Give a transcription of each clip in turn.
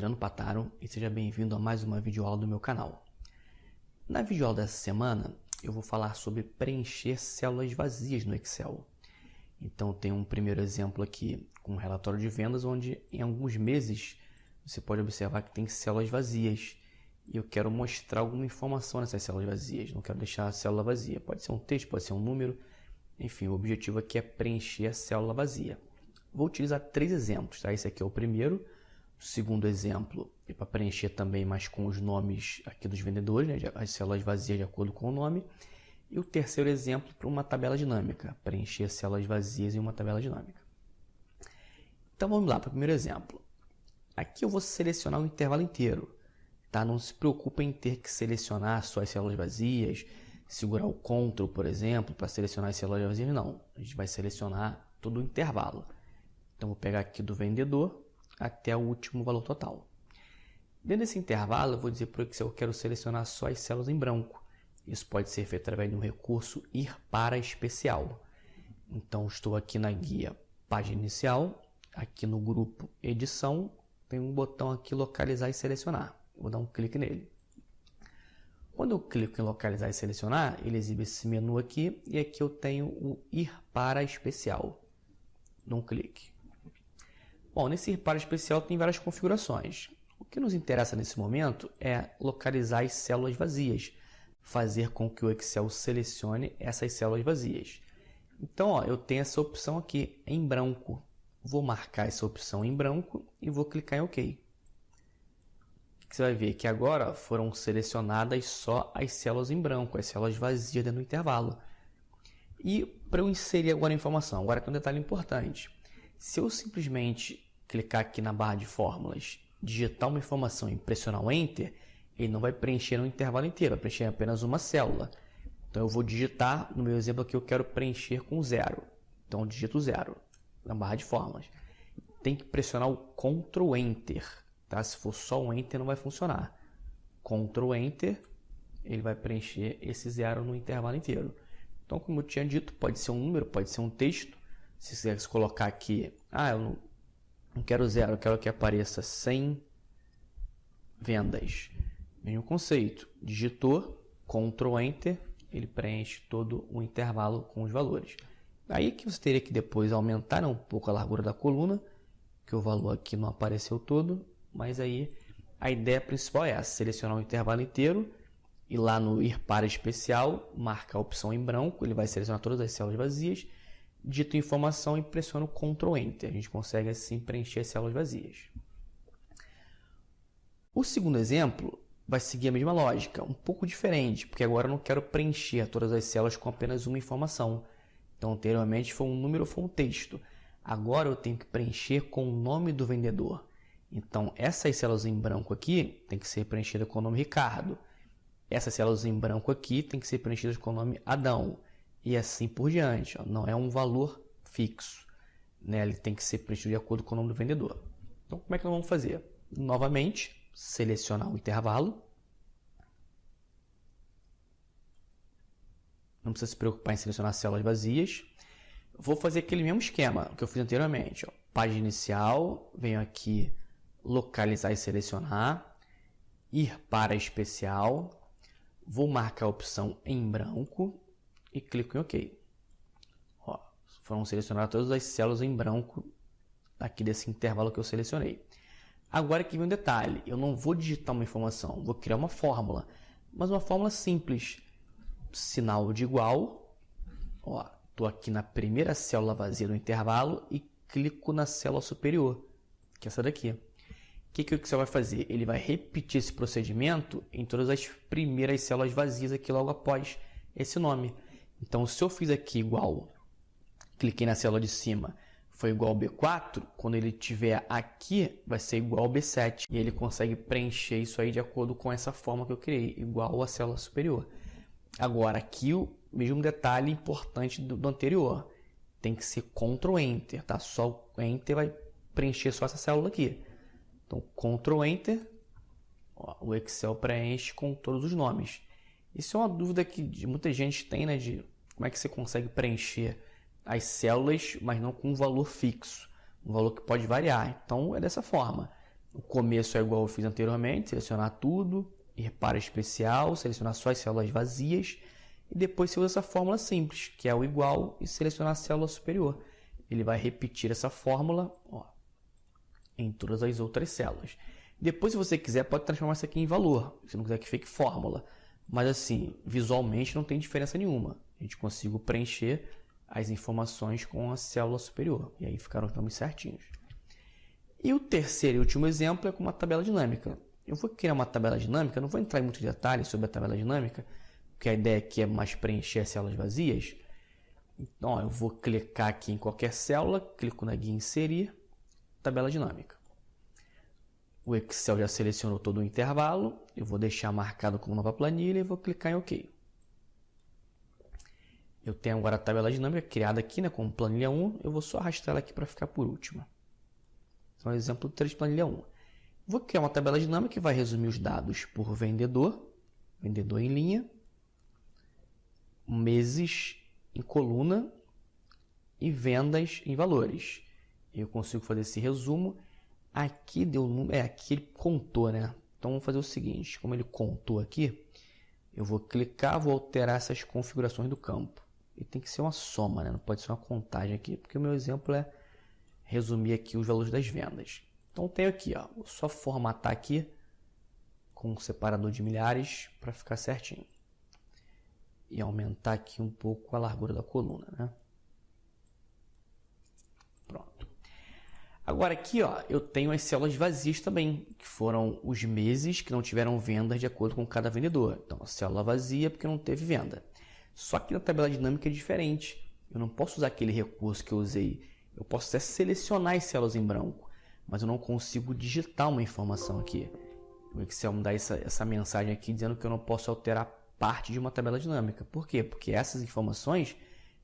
Adriano Pataro e seja bem-vindo a mais uma videoaula do meu canal. Na videoaula dessa semana eu vou falar sobre preencher células vazias no Excel. Então tem um primeiro exemplo aqui com um relatório de vendas onde em alguns meses você pode observar que tem células vazias e eu quero mostrar alguma informação nessas células vazias, não quero deixar a célula vazia, pode ser um texto, pode ser um número, enfim, o objetivo aqui é preencher a célula vazia. Vou utilizar 3 exemplos, tá? Esse aqui é o primeiro. O segundo exemplo é para preencher também, mas com os nomes aqui dos vendedores, né? As células vazias de acordo com o nome. E o terceiro exemplo para uma tabela dinâmica, preencher células vazias em uma tabela dinâmica. Então vamos lá para o primeiro exemplo. Aqui eu vou selecionar o intervalo inteiro, tá? Não se preocupe em ter que selecionar só as células vazias, segurar o Ctrl, por exemplo, para selecionar as células vazias, não. A gente vai selecionar todo o intervalo. Então vou pegar aqui do vendedor até o último valor total. Dentro desse intervalo, eu vou dizer para o Excel que eu quero selecionar só as células em branco. Isso pode ser feito através de um recurso ir para especial. Então, estou aqui na guia página inicial, aqui no grupo edição, tem um botão aqui localizar e selecionar. Vou dar um clique nele. Quando eu clico em localizar e selecionar, ele exibe esse menu aqui e aqui eu tenho o ir para especial. Dou um clique. Bom, nesse ir para especial tem várias configurações. O que nos interessa nesse momento é localizar as células vazias, fazer com que o Excel selecione essas células vazias. Então, eu tenho essa opção aqui em branco. Vou marcar essa opção em branco e vou clicar em OK. Você vai ver que agora foram selecionadas só as células em branco, as células vazias dentro do intervalo. E para eu inserir agora a informação, agora tem um detalhe importante. Se eu simplesmente clicar aqui na barra de fórmulas, digitar uma informação e pressionar o Enter, ele não vai preencher no intervalo inteiro, vai preencher apenas uma célula. Então eu vou digitar, no meu exemplo aqui eu quero preencher com 0. Então eu digito 0 na barra de fórmulas. Tem que pressionar o Ctrl Enter, tá? Se for só um Enter não vai funcionar. Ctrl Enter, ele vai preencher esse 0 no intervalo inteiro. Então, como eu tinha dito, pode ser um número, pode ser um texto. Se você quiser colocar aqui, eu não quero 0, eu quero que apareça 100 vendas. Mesmo conceito, digitou, Ctrl Enter, ele preenche todo o intervalo com os valores. Aí que você teria que depois aumentar um pouco a largura da coluna, que o valor aqui não apareceu todo, mas aí a ideia principal é essa, selecionar o intervalo inteiro, e lá no ir para especial, marcar a opção em branco, ele vai selecionar todas as células vazias, digito informação e pressiono Ctrl Enter. A gente consegue assim preencher as células vazias. O segundo exemplo vai seguir a mesma lógica, um pouco diferente, porque agora eu não quero preencher todas as células com apenas uma informação. Então, anteriormente foi um número ou foi um texto. Agora eu tenho que preencher com o nome do vendedor. Então, essas células em branco aqui tem que ser preenchidas com o nome Ricardo. Essas células em branco aqui tem que ser preenchidas com o nome Adão. E assim por diante. Não é um valor fixo, né? Ele tem que ser preenchido de acordo com o nome do vendedor. Então, como é que nós vamos fazer? Novamente, selecionar o intervalo. Não precisa se preocupar em selecionar células vazias. Vou fazer aquele mesmo esquema que eu fiz anteriormente. Página inicial, venho aqui localizar e selecionar, ir para especial, vou marcar a opção em branco e clico em OK. Foram selecionadas todas as células em branco aqui desse intervalo que eu selecionei. Agora que vem um detalhe, eu não vou digitar uma informação, vou criar uma fórmula, mas uma fórmula simples. Sinal de igual, estou aqui na primeira célula vazia do intervalo e clico na célula superior, que é essa daqui. O que o Excel vai fazer? Ele vai repetir esse procedimento em todas as primeiras células vazias aqui logo após esse nome. Então, se eu fiz aqui igual, cliquei na célula de cima, foi igual ao B4, quando ele estiver aqui, vai ser igual ao B7. E ele consegue preencher isso aí de acordo com essa forma que eu criei, igual à célula superior. Agora, aqui o mesmo detalhe importante do anterior. Tem que ser Ctrl Enter, tá? Só o Enter vai preencher só essa célula aqui. Então, Ctrl Enter, o Excel preenche com todos os nomes. Isso é uma dúvida que muita gente tem, né? De como é que você consegue preencher as células, mas não com um valor fixo. Um valor que pode variar. Então, é dessa forma. O começo é igual eu fiz anteriormente, selecionar tudo, ir para especial, selecionar só as células vazias e depois você usa essa fórmula simples, que é o igual, e selecionar a célula superior. Ele vai repetir essa fórmula em todas as outras células. Depois, se você quiser, pode transformar isso aqui em valor, se não quiser que fique fórmula. Mas assim, visualmente não tem diferença nenhuma. A gente consegue preencher as informações com a célula superior. E aí ficaram os nomes certinhos. E o terceiro e último exemplo é com uma tabela dinâmica. Eu vou criar uma tabela dinâmica, não vou entrar em muitos detalhes sobre a tabela dinâmica, porque a ideia aqui é mais preencher as células vazias. Então, eu vou clicar aqui em qualquer célula, clico na guia inserir, tabela dinâmica. O Excel já selecionou todo o intervalo, eu vou deixar marcado como nova planilha e vou clicar em OK. Eu tenho agora a tabela dinâmica criada aqui, né, como planilha 1, eu vou só arrastar ela aqui para ficar por última. Esse é um exemplo 3 de planilha 1. Vou criar uma tabela dinâmica que vai resumir os dados por vendedor, vendedor em linha, meses em coluna e vendas em valores. Eu consigo fazer esse resumo. Aqui deu número, aqui ele contou, né? Então vamos fazer o seguinte, como ele contou aqui, eu vou clicar, vou alterar essas configurações do campo. E tem que ser uma soma, né? Não pode ser uma contagem aqui, porque o meu exemplo é resumir aqui os valores das vendas. Então tenho aqui, vou só formatar aqui com um separador de milhares para ficar certinho. E aumentar aqui um pouco a largura da coluna, né? Pronto. Agora aqui, eu tenho as células vazias também, que foram os meses que não tiveram vendas de acordo com cada vendedor. Então, a célula vazia porque não teve venda. Só que na tabela dinâmica é diferente. Eu não posso usar aquele recurso que eu usei. Eu posso até selecionar as células em branco, mas eu não consigo digitar uma informação aqui. O Excel me dá essa mensagem aqui dizendo que eu não posso alterar parte de uma tabela dinâmica. Por quê? Porque essas informações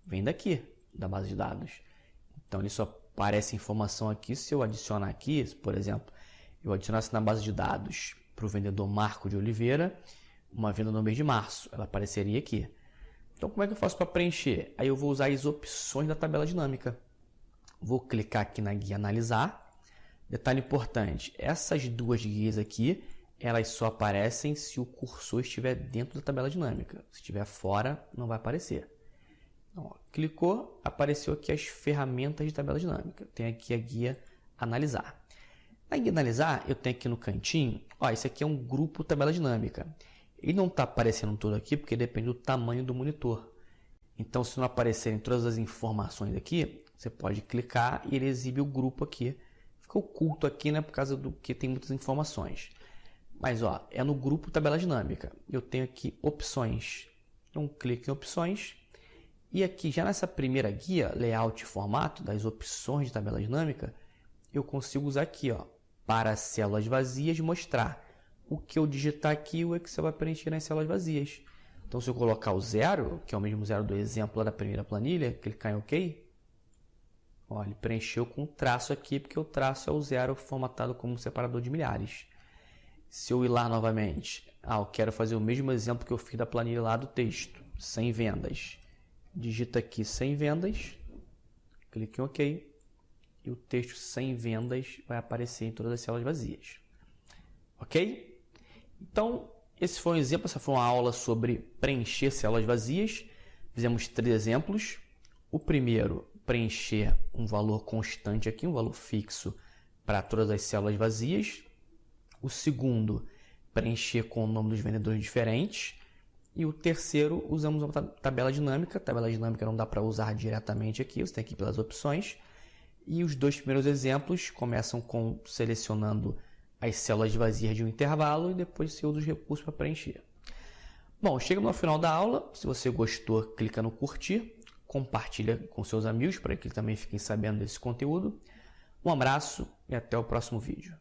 vêm daqui, da base de dados. Então, ele só aparece informação aqui se eu adicionar aqui, por exemplo, eu adicionasse na base de dados para o vendedor Marco de Oliveira uma venda no mês de março. Ela apareceria aqui. Então, como é que eu faço para preencher? Aí eu vou usar as opções da tabela dinâmica. Vou clicar aqui na guia analisar. Detalhe importante, essas duas guias aqui, elas só aparecem se o cursor estiver dentro da tabela dinâmica. Se estiver fora, não vai aparecer. Então, clicou, apareceu aqui as ferramentas de tabela dinâmica. Tem aqui a guia analisar. Na guia analisar, eu tenho aqui no cantinho, esse aqui é um grupo tabela dinâmica. Ele não está aparecendo todo aqui porque depende do tamanho do monitor. Então, se não aparecerem todas as informações aqui, você pode clicar e ele exibe o grupo aqui. Fica oculto aqui, né, por causa do que tem muitas informações. Mas é no grupo tabela dinâmica. Eu tenho aqui opções. Então, clique em opções. E aqui, já nessa primeira guia, layout e formato das opções de tabela dinâmica, eu consigo usar aqui, para células vazias, mostrar. O que eu digitar aqui, o Excel vai preencher nas células vazias. Então, se eu colocar o 0, que é o mesmo 0 do exemplo lá da primeira planilha, clicar em OK, ele preencheu com um traço aqui, porque o traço é o 0 formatado como um separador de milhares. Se eu ir lá novamente, eu quero fazer o mesmo exemplo que eu fiz da planilha lá do texto, sem vendas. Digita aqui sem vendas, clique em OK, e o texto sem vendas vai aparecer em todas as células vazias. Ok? Então, esse foi um exemplo, essa foi uma aula sobre preencher células vazias. Fizemos 3 exemplos. O primeiro, preencher um valor constante aqui, um valor fixo para todas as células vazias. O segundo, preencher com o nome dos vendedores diferentes. E o terceiro, usamos uma tabela dinâmica. A tabela dinâmica não dá para usar diretamente aqui, você tem que ir pelas opções. E os 2 primeiros exemplos começam com selecionando as células vazias de um intervalo e depois você usa os recursos para preencher. Bom, chegamos no final da aula. Se você gostou, clica no curtir, compartilha com seus amigos para que eles também fiquem sabendo desse conteúdo. Um abraço e até o próximo vídeo.